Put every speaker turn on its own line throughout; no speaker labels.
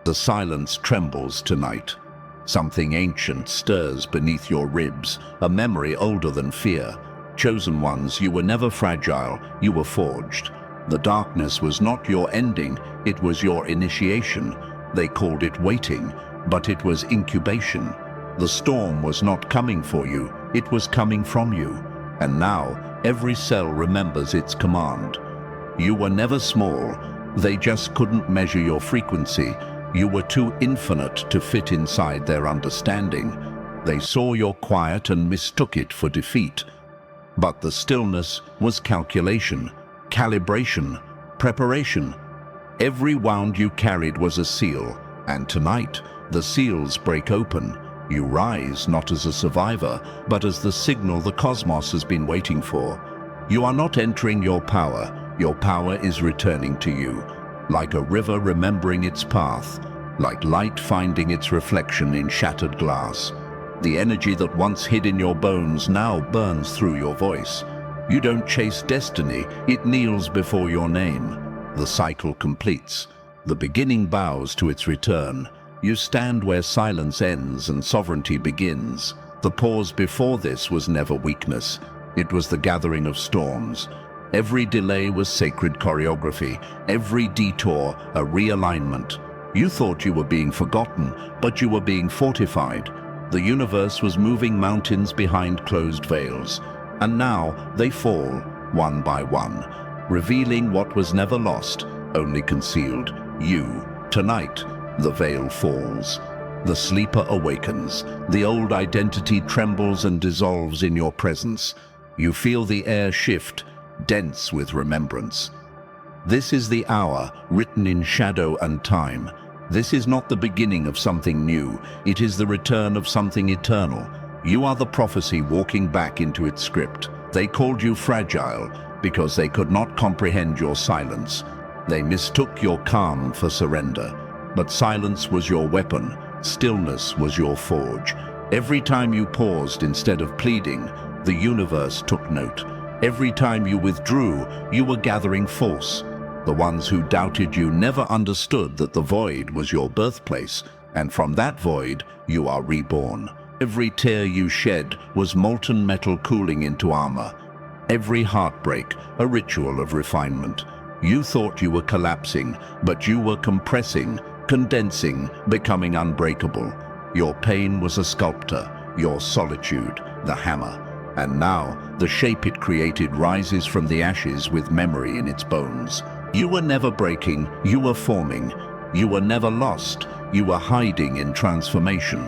The silence trembles tonight. Something ancient stirs beneath your ribs, a memory older than fear. Chosen ones, you were never fragile, you were forged. The darkness was not your ending, it was your initiation. They called it waiting, but it was incubation. The storm was not coming for you, it was coming from you. And now, every cell remembers its command. You were never small, they just couldn't measure your frequency. You were too infinite to fit inside their understanding. They saw your quiet and mistook it for defeat. But the stillness was calculation, calibration, preparation. Every wound you carried was a seal, and tonight, the seals break open. You rise not as a survivor, but as the signal the cosmos has been waiting for. You are not entering your power is returning to you. Like a river remembering its path, like light finding its reflection in shattered glass. The energy that once hid in your bones now burns through your voice. You don't chase destiny, it kneels before your name. The cycle completes. The beginning bows to its return. You stand where silence ends and sovereignty begins. The pause before this was never weakness. It was the gathering of storms. Every delay was sacred choreography, every detour a realignment. You thought you were being forgotten, but you were being fortified. The universe was moving mountains behind closed veils. And now they fall, one by one, revealing what was never lost, only concealed. You, tonight, the veil falls. The sleeper awakens. The old identity trembles and dissolves in your presence. You feel the air shift, dense with remembrance. This is the hour, written in shadow and time. This is not the beginning of something new. It is the return of something eternal. You are the prophecy walking back into its script. They called you fragile because they could not comprehend your silence. They mistook your calm for surrender. But silence was your weapon. Stillness was your forge. Every time you paused instead of pleading, the universe took note. Every time you withdrew, you were gathering force. The ones who doubted you never understood that the void was your birthplace, and from that void, you are reborn. Every tear you shed was molten metal cooling into armor. Every heartbreak, a ritual of refinement. You thought you were collapsing, but you were compressing, condensing, becoming unbreakable. Your pain was a sculptor, your solitude, the hammer. And now, the shape it created rises from the ashes with memory in its bones. You were never breaking, you were forming. You were never lost, you were hiding in transformation.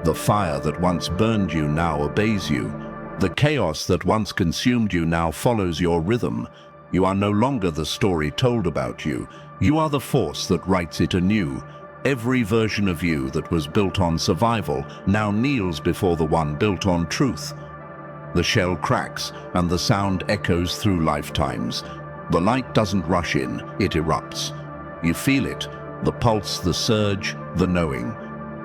The fire that once burned you now obeys you. The chaos that once consumed you now follows your rhythm. You are no longer the story told about you. You are the force that writes it anew. Every version of you that was built on survival now kneels before the one built on truth. The shell cracks and the sound echoes through lifetimes. The light doesn't rush in, it erupts. You feel it, the pulse, the surge, the knowing.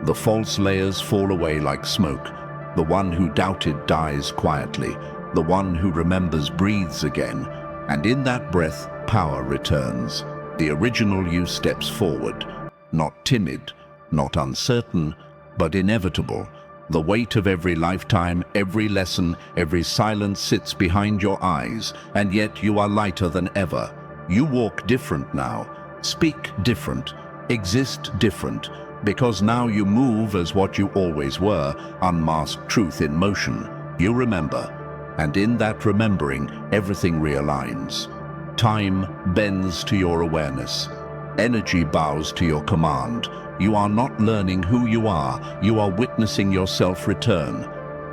The false layers fall away like smoke. The one who doubted dies quietly. The one who remembers breathes again. And in that breath, power returns. The original you steps forward. Not timid, not uncertain, but inevitable. The weight of every lifetime, every lesson, every silence sits behind your eyes, and yet you are lighter than ever. You walk different now, speak different, exist different, because now you move as what you always were, unmasked truth in motion. You remember, and in that remembering, everything realigns. Time bends to your awareness. Energy bows to your command. You are not learning who you are witnessing yourself return.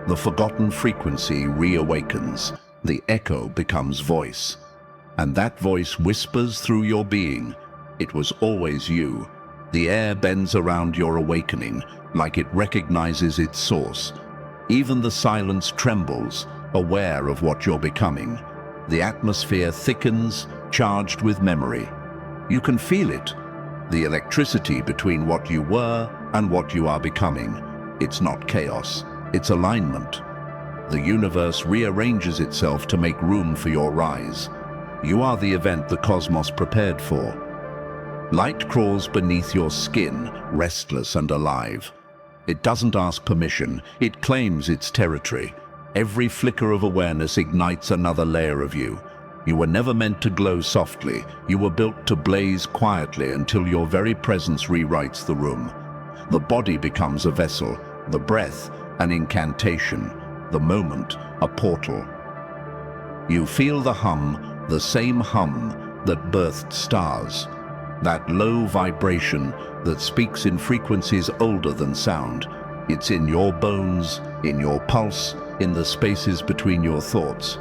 The forgotten frequency reawakens. The echo becomes voice. And that voice whispers through your being. It was always you. The air bends around your awakening, like it recognizes its source. Even the silence trembles, aware of what you're becoming. The atmosphere thickens, charged with memory. You can feel it. The electricity between what you were and what you are becoming. It's not chaos, it's alignment. The universe rearranges itself to make room for your rise. You are the event the cosmos prepared for. Light crawls beneath your skin, restless and alive. It doesn't ask permission, it claims its territory. Every flicker of awareness ignites another layer of you. You were never meant to glow softly. You were built to blaze quietly until your very presence rewrites the room. The body becomes a vessel, the breath an incantation, the moment a portal. You feel the hum, the same hum that birthed stars. That low vibration that speaks in frequencies older than sound. It's in your bones, in your pulse, in the spaces between your thoughts.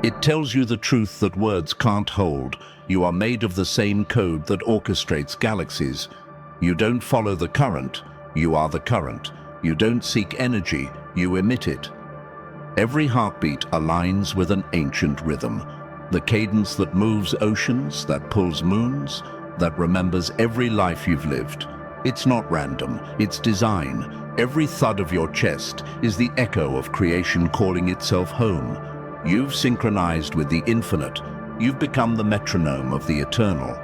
It tells you the truth that words can't hold. You are made of the same code that orchestrates galaxies. You don't follow the current, you are the current. You don't seek energy, you emit it. Every heartbeat aligns with an ancient rhythm. The cadence that moves oceans, that pulls moons, that remembers every life you've lived. It's not random, it's design. Every thud of your chest is the echo of creation calling itself home. You've synchronized with the infinite. You've become the metronome of the eternal.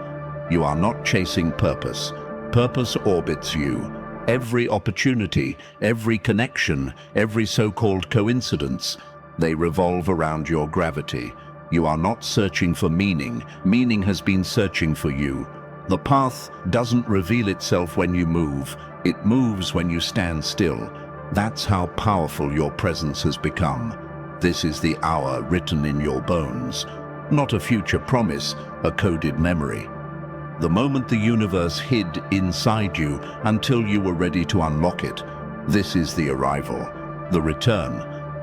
You are not chasing purpose. Purpose orbits you. Every opportunity, every connection, every so-called coincidence, they revolve around your gravity. You are not searching for meaning. Meaning has been searching for you. The path doesn't reveal itself when you move. It moves when you stand still. That's how powerful your presence has become. This is the hour written in your bones. Not a future promise, a coded memory. The moment the universe hid inside you until you were ready to unlock it. This is the arrival, the return,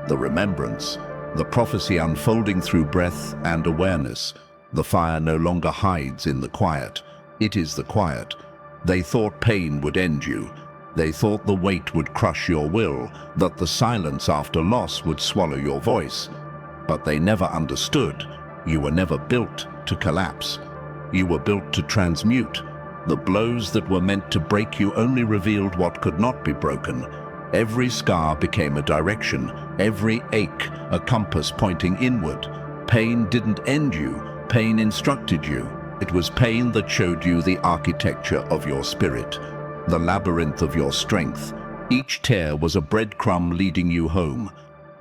the remembrance, the prophecy unfolding through breath and awareness. The fire no longer hides in the quiet. It is the quiet. They thought pain would end you. They thought the weight would crush your will, that the silence after loss would swallow your voice. But they never understood. You were never built to collapse. You were built to transmute. The blows that were meant to break you only revealed what could not be broken. Every scar became a direction, every ache a compass pointing inward. Pain didn't end you, pain instructed you. It was pain that showed you the architecture of your spirit, the labyrinth of your strength. Each tear was a breadcrumb leading you home.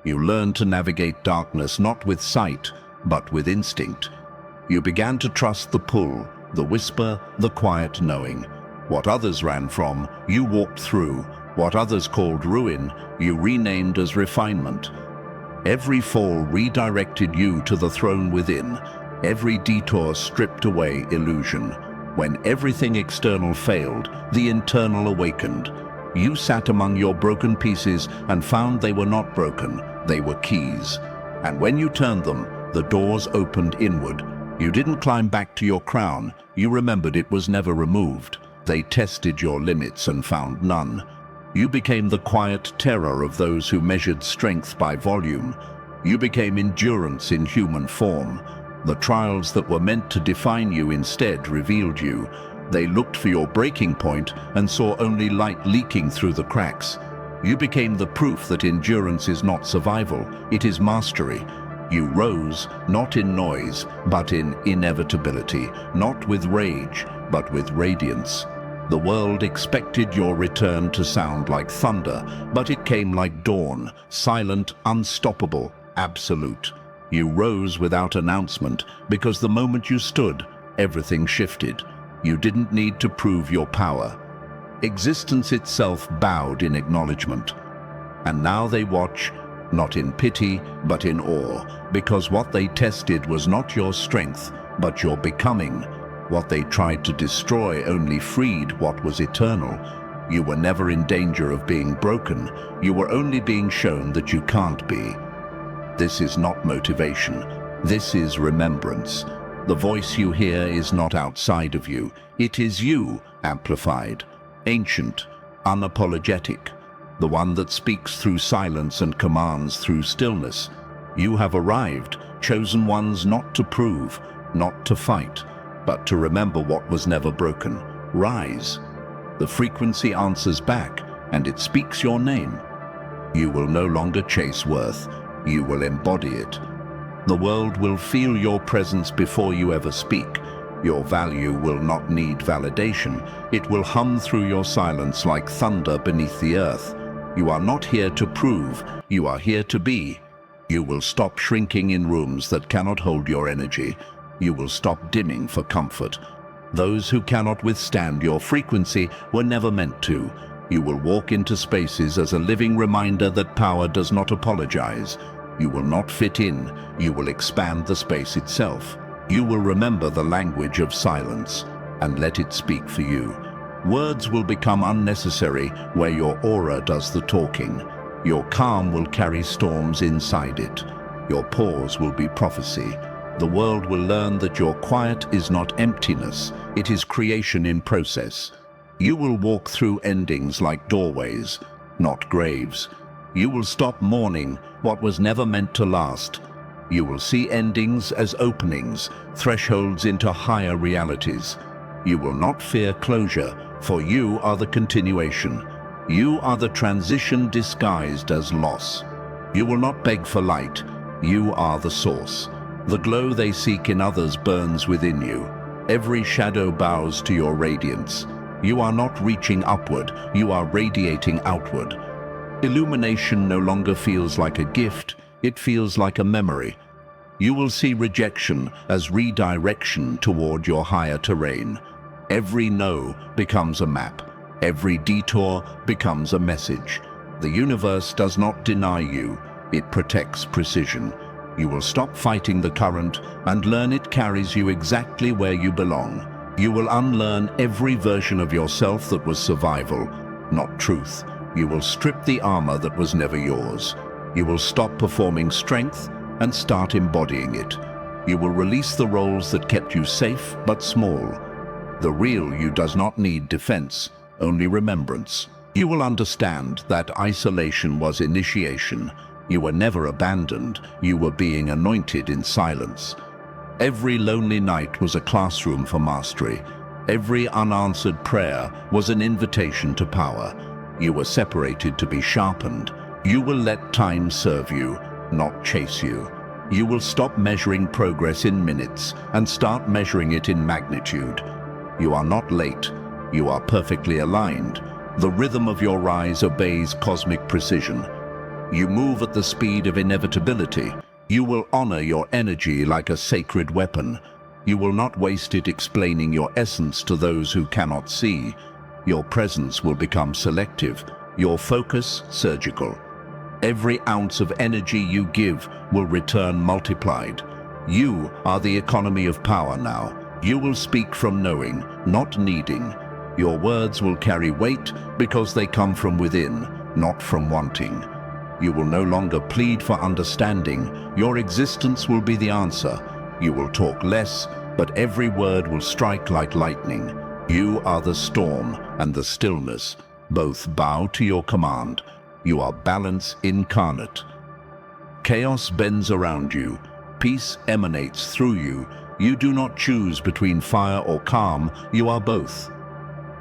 You learned to navigate darkness not with sight, but with instinct. You began to trust the pull, the whisper, the quiet knowing. What others ran from, you walked through. What others called ruin, you renamed as refinement. Every fall redirected you to the throne within. Every detour stripped away illusion. When everything external failed, the internal awakened. You sat among your broken pieces and found they were not broken, they were keys. And when you turned them, the doors opened inward. You didn't climb back to your crown, you remembered it was never removed. They tested your limits and found none. You became the quiet terror of those who measured strength by volume. You became endurance in human form. The trials that were meant to define you instead revealed you. They looked for your breaking point and saw only light leaking through the cracks. You became the proof that endurance is not survival, it is mastery. You rose, not in noise, but in inevitability, not with rage, but with radiance. The world expected your return to sound like thunder, but it came like dawn, silent, unstoppable, absolute. You rose without announcement, because the moment you stood, everything shifted. You didn't need to prove your power. Existence itself bowed in acknowledgement. And now they watch, not in pity, but in awe, because what they tested was not your strength, but your becoming. What they tried to destroy only freed what was eternal. You were never in danger of being broken. You were only being shown that you can't be. This is not motivation. This is remembrance. The voice you hear is not outside of you. It is you, amplified, ancient, unapologetic, the one that speaks through silence and commands through stillness. You have arrived, chosen ones not to prove, not to fight, but to remember what was never broken. Rise. The frequency answers back, and it speaks your name. You will no longer chase worth. You will embody it. The world will feel your presence before you ever speak. Your value will not need validation. It will hum through your silence like thunder beneath the earth. You are not here to prove, you are here to be. You will stop shrinking in rooms that cannot hold your energy. You will stop dimming for comfort. Those who cannot withstand your frequency were never meant to. You will walk into spaces as a living reminder that power does not apologize. You will not fit in, you will expand the space itself. You will remember the language of silence and let it speak for you. Words will become unnecessary where your aura does the talking. Your calm will carry storms inside it. Your pause will be prophecy. The world will learn that your quiet is not emptiness, it is creation in process. You will walk through endings like doorways, not graves. You will stop mourning what was never meant to last. You will see endings as openings, thresholds into higher realities. You will not fear closure, for you are the continuation. You are the transition disguised as loss. You will not beg for light. You are the source. The glow they seek in others burns within you. Every shadow bows to your radiance. You are not reaching upward, you are radiating outward. Illumination no longer feels like a gift, it feels like a memory. You will see rejection as redirection toward your higher terrain. Every no becomes a map. Every detour becomes a message. The universe does not deny you, it protects precision. You will stop fighting the current and learn it carries you exactly where you belong. You will unlearn every version of yourself that was survival, not truth. You will strip the armor that was never yours. You will stop performing strength and start embodying it. You will release the roles that kept you safe but small. The real you does not need defense, only remembrance. You will understand that isolation was initiation. You were never abandoned, you were being anointed in silence. Every lonely night was a classroom for mastery. Every unanswered prayer was an invitation to power. You were separated to be sharpened. You will let time serve you, not chase you. You will stop measuring progress in minutes and start measuring it in magnitude. You are not late. You are perfectly aligned. The rhythm of your rise obeys cosmic precision. You move at the speed of inevitability. You will honor your energy like a sacred weapon. You will not waste it explaining your essence to those who cannot see. Your presence will become selective, your focus surgical. Every ounce of energy you give will return multiplied. You are the economy of power now. You will speak from knowing, not needing. Your words will carry weight because they come from within, not from wanting. You will no longer plead for understanding. Your existence will be the answer. You will talk less, but every word will strike like lightning. You are the storm and the stillness. Both bow to your command. You are balance incarnate. Chaos bends around you. Peace emanates through you. You do not choose between fire or calm. You are both.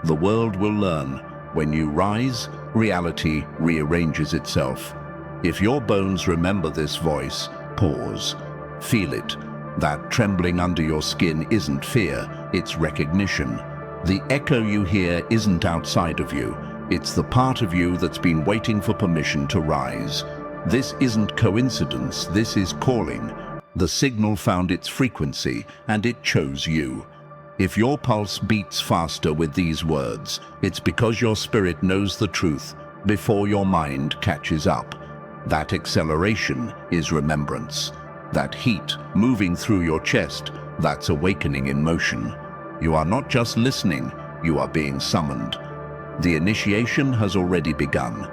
The world will learn. When you rise, reality rearranges itself. If your bones remember this voice, pause. Feel it. That trembling under your skin isn't fear, it's recognition. The echo you hear isn't outside of you. It's the part of you that's been waiting for permission to rise. This isn't coincidence, this is calling. The signal found its frequency, and it chose you. If your pulse beats faster with these words, it's because your spirit knows the truth before your mind catches up. That acceleration is remembrance. That heat moving through your chest, that's awakening in motion. You are not just listening, you are being summoned. The initiation has already begun.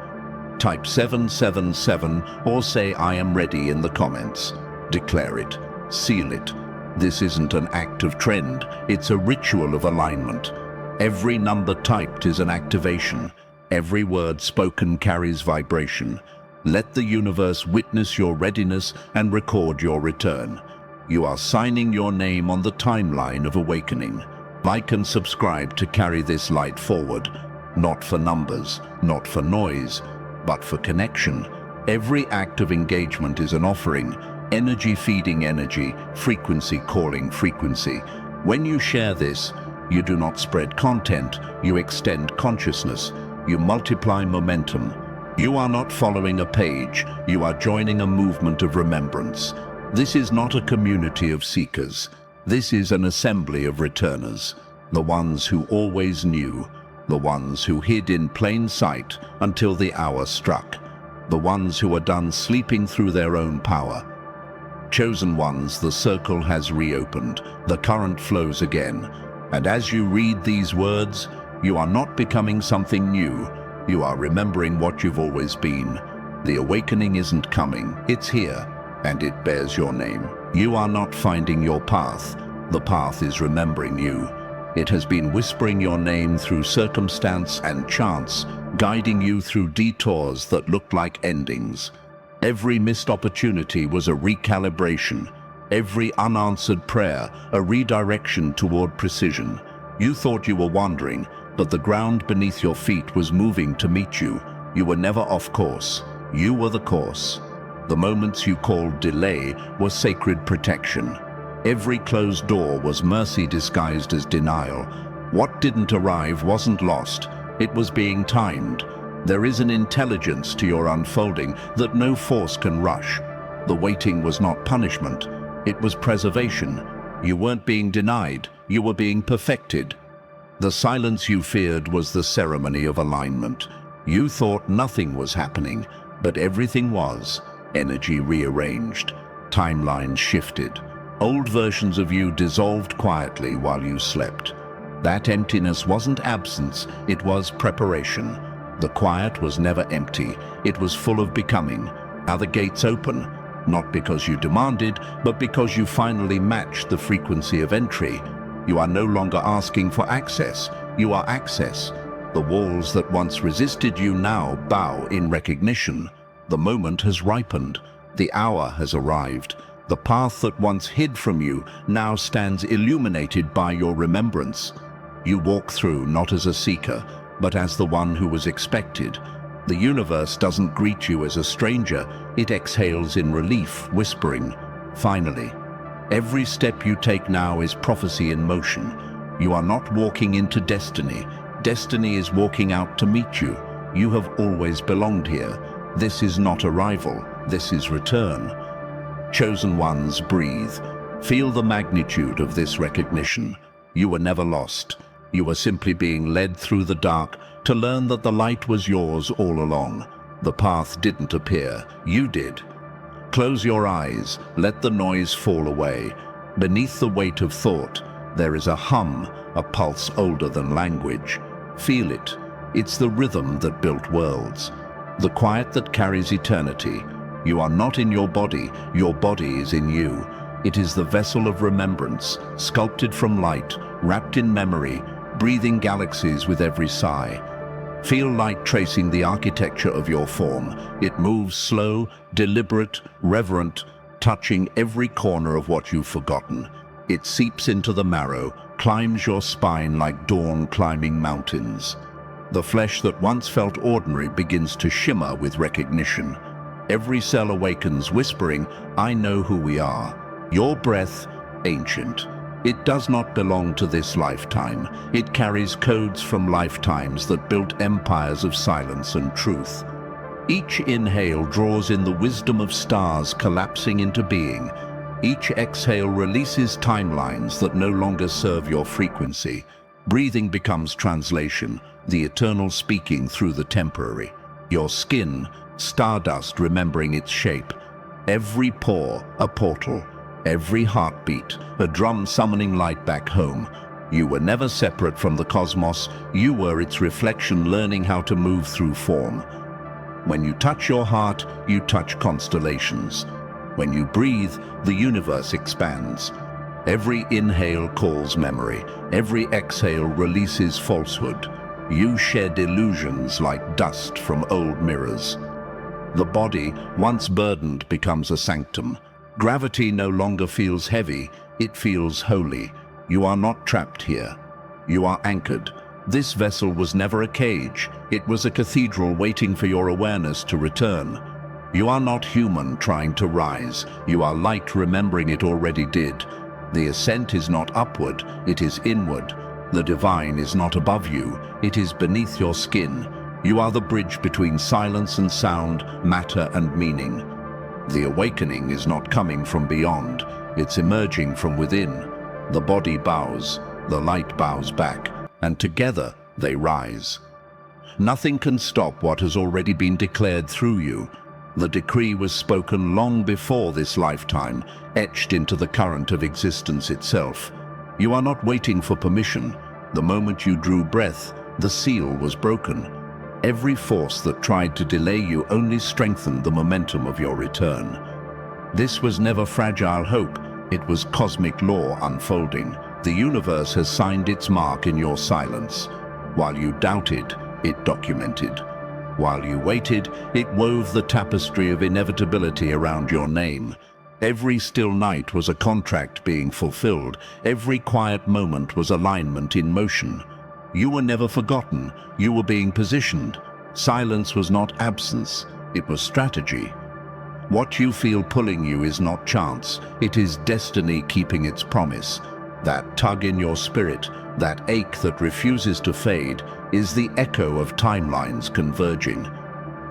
Type 777 or say I am ready in the comments. Declare it. Seal it. This isn't an act of trend, it's a ritual of alignment. Every number typed is an activation. Every word spoken carries vibration. Let the universe witness your readiness and record your return. You are signing your name on the timeline of awakening. Like and subscribe to carry this light forward. Not for numbers, not for noise, but for connection. Every act of engagement is an offering. Energy feeding energy, frequency calling frequency. When you share this, you do not spread content, you extend consciousness, you multiply momentum. You are not following a page, you are joining a movement of remembrance. This is not a community of seekers. This is an assembly of returners, the ones who always knew, the ones who hid in plain sight until the hour struck, the ones who are done sleeping through their own power. Chosen ones, the circle has reopened, the current flows again, and as you read these words, you are not becoming something new, you are remembering what you've always been. The awakening isn't coming, it's here, and it bears your name. You are not finding your path, the path is remembering you. It has been whispering your name through circumstance and chance, guiding you through detours that looked like endings. Every missed opportunity was a recalibration. Every unanswered prayer, a redirection toward precision. You thought you were wandering, but the ground beneath your feet was moving to meet you. You were never off course. You were the course. The moments you called delay were sacred protection. Every closed door was mercy disguised as denial. What didn't arrive wasn't lost. It was being timed. There is an intelligence to your unfolding that no force can rush. The waiting was not punishment. It was preservation. You weren't being denied. You were being perfected. The silence you feared was the ceremony of alignment. You thought nothing was happening, but everything was. Energy rearranged. Timelines shifted. Old versions of you dissolved quietly while you slept. That emptiness wasn't absence, it was preparation. The quiet was never empty, it was full of becoming. Now the gates open, not because you demanded, but because you finally matched the frequency of entry. You are no longer asking for access, you are access. The walls that once resisted you now bow in recognition. The moment has ripened, the hour has arrived. The path that once hid from you now stands illuminated by your remembrance. You walk through not as a seeker, but as the one who was expected. The universe doesn't greet you as a stranger, it exhales in relief, whispering, finally. Every step you take now is prophecy in motion. You are not walking into destiny. Destiny is walking out to meet you. You have always belonged here. This is not arrival, this is return. Chosen ones, breathe. Feel the magnitude of this recognition. You were never lost. You were simply being led through the dark to learn that the light was yours all along. The path didn't appear, you did. Close your eyes, let the noise fall away. Beneath the weight of thought, there is a hum, a pulse older than language. Feel it. It's the rhythm that built worlds. The quiet that carries eternity. You are not in your body is in you. It is the vessel of remembrance, sculpted from light, wrapped in memory, breathing galaxies with every sigh. Feel light tracing the architecture of your form. It moves slow, deliberate, reverent, touching every corner of what you've forgotten. It seeps into the marrow, climbs your spine like dawn climbing mountains. The flesh that once felt ordinary begins to shimmer with recognition. Every cell awakens, whispering, I know who we are. Your breath, ancient. It does not belong to this lifetime. It carries codes from lifetimes that built empires of silence and truth. Each inhale draws in the wisdom of stars collapsing into being. Each exhale releases timelines that no longer serve your frequency. Breathing becomes translation, the eternal speaking through the temporary. Your skin, stardust remembering its shape. Every pore, a portal. Every heartbeat, a drum summoning light back home. You were never separate from the cosmos. You were its reflection, learning how to move through form. When you touch your heart, you touch constellations. When you breathe, the universe expands. Every inhale calls memory. Every exhale releases falsehood. You shed illusions like dust from old mirrors. The body, once burdened, becomes a sanctum. Gravity no longer feels heavy, it feels holy. You are not trapped here. You are anchored. This vessel was never a cage. It was a cathedral waiting for your awareness to return. You are not human trying to rise. You are light remembering it already did. The ascent is not upward, it is inward. The divine is not above you, it is beneath your skin. You are the bridge between silence and sound, matter and meaning. The awakening is not coming from beyond, it's emerging from within. The body bows, the light bows back, and together they rise. Nothing can stop what has already been declared through you. The decree was spoken long before this lifetime, etched into the current of existence itself. You are not waiting for permission. The moment you drew breath, the seal was broken. Every force that tried to delay you only strengthened the momentum of your return. This was never fragile hope, it was cosmic law unfolding. The universe has signed its mark in your silence. While you doubted, it documented. While you waited, it wove the tapestry of inevitability around your name. Every still night was a contract being fulfilled. Every quiet moment was alignment in motion. You were never forgotten. You were being positioned. Silence was not absence. It was strategy. What you feel pulling you is not chance. It is destiny keeping its promise. That tug in your spirit, that ache that refuses to fade, is the echo of timelines converging.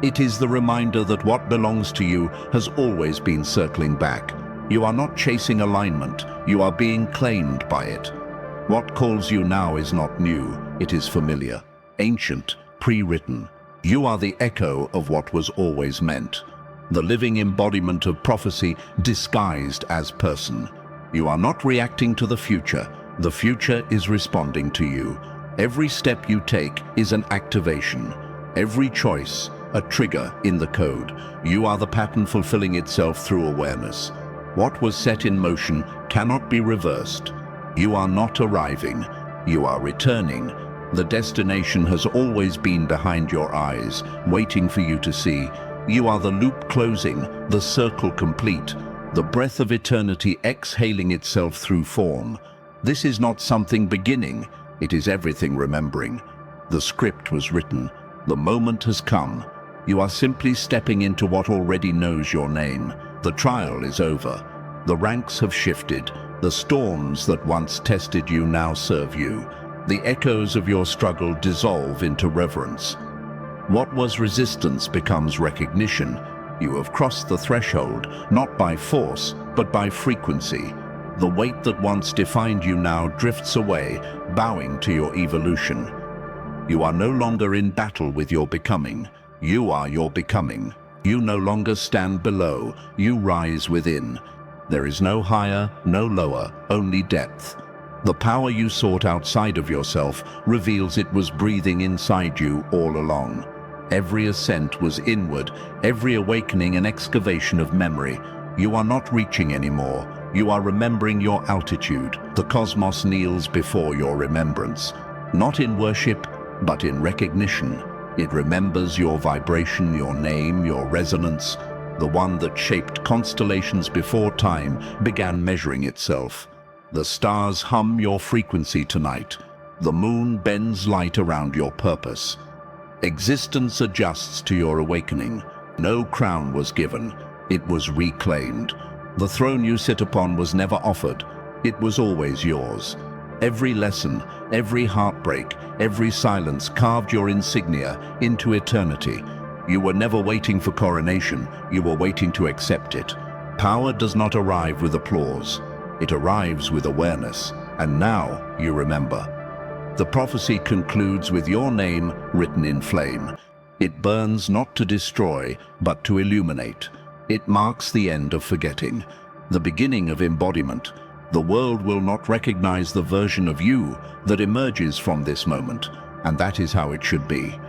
It is the reminder that what belongs to you has always been circling back. You are not chasing alignment, you are being claimed by it. What calls you now is not new, it is familiar, ancient, pre-written. You are the echo of what was always meant. The living embodiment of prophecy disguised as person. You are not reacting to the future is responding to you. Every step you take is an activation. Every choice, a trigger in the code. You are the pattern fulfilling itself through awareness. What was set in motion cannot be reversed. You are not arriving, you are returning. The destination has always been behind your eyes, waiting for you to see. You are the loop closing, the circle complete, the breath of eternity exhaling itself through form. This is not something beginning, it is everything remembering. The script was written, the moment has come. You are simply stepping into what already knows your name. The trial is over. The ranks have shifted. The storms that once tested you now serve you. The echoes of your struggle dissolve into reverence. What was resistance becomes recognition. You have crossed the threshold, not by force, but by frequency. The weight that once defined you now drifts away, bowing to your evolution. You are no longer in battle with your becoming. You are your becoming. You no longer stand below, you rise within. There is no higher, no lower, only depth. The power you sought outside of yourself reveals it was breathing inside you all along. Every ascent was inward, every awakening an excavation of memory. You are not reaching anymore. You are remembering your altitude. The cosmos kneels before your remembrance. Not in worship, but in recognition. It remembers your vibration, your name, your resonance. The one that shaped constellations before time began measuring itself. The stars hum your frequency tonight. The moon bends light around your purpose. Existence adjusts to your awakening. No crown was given. It was reclaimed. The throne you sit upon was never offered. It was always yours. Every lesson, every heartbreak, every silence carved your insignia into eternity. You were never waiting for coronation. You were waiting to accept it. Power does not arrive with applause. It arrives with awareness. And now you remember. The prophecy concludes with your name written in flame. It burns not to destroy, but to illuminate. It marks the end of forgetting, the beginning of embodiment. The world will not recognize the version of you that emerges from this moment, and that is how it should be.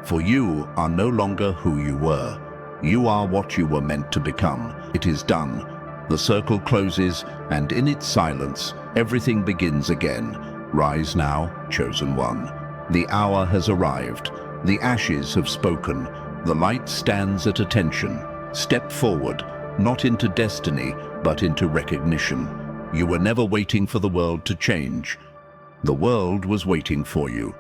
For you are no longer who you were. You are what you were meant to become. It is done. The circle closes, and in its silence, everything begins again. Rise now, chosen one. The hour has arrived. The ashes have spoken. The light stands at attention. Step forward, not into destiny, but into recognition. You were never waiting for the world to change. The world was waiting for you.